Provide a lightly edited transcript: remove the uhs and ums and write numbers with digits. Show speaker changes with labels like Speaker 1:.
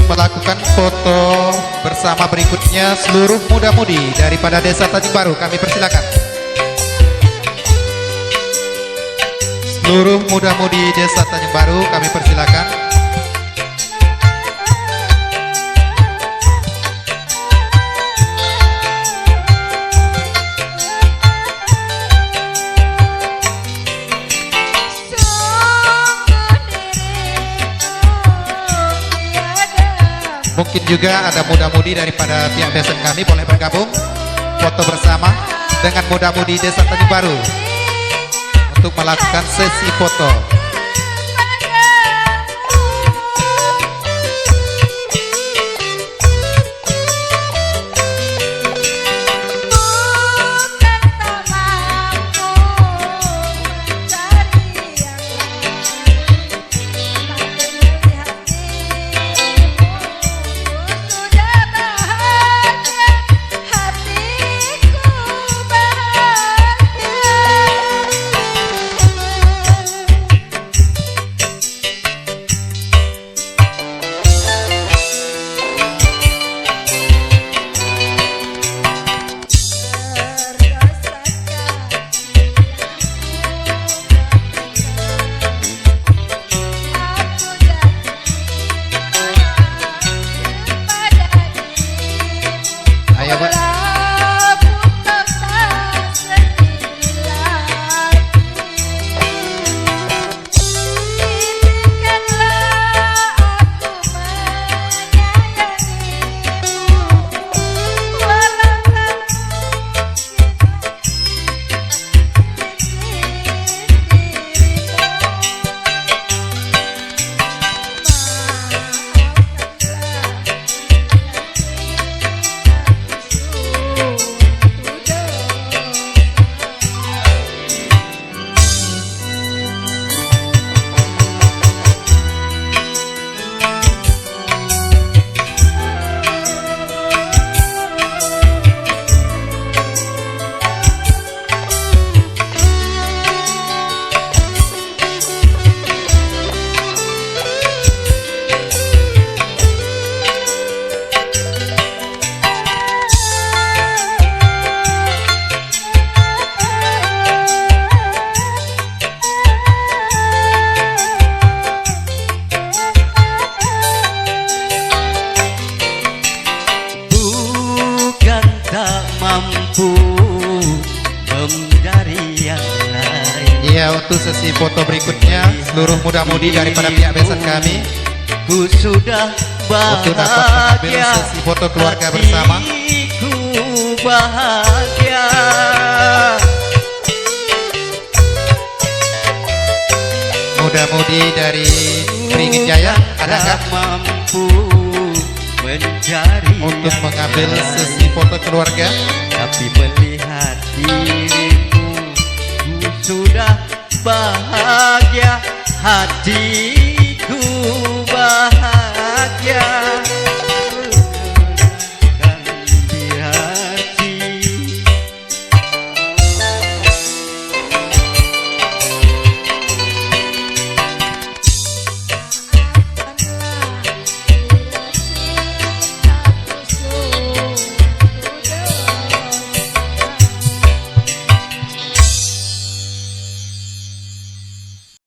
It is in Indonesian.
Speaker 1: melakukan foto bersama berikutnya seluruh muda-mudi daripada Desa Tanjung Baru, kami persilakan. Seluruh muda-mudi Desa Tanjung Baru, kami persilakan. Mungkin juga ada muda-mudi daripada pihak besan kami boleh bergabung foto bersama dengan muda-mudi Desa Tanjung Baru untuk melakukan sesi foto. Ya, untuk sesi foto berikutnya seluruh muda-mudi daripada pihak besan kami
Speaker 2: ku sudah
Speaker 1: untuk dapat mengambil sesi foto keluarga bersama.
Speaker 2: Ku bahagia.
Speaker 1: Muda-mudi dari Beringin Jaya ada nggak
Speaker 2: mampu mencari
Speaker 1: untuk mengambil sesi foto keluarga?
Speaker 2: Tapi melihat dirimu ku sudah bahagia, hatiku bahagia.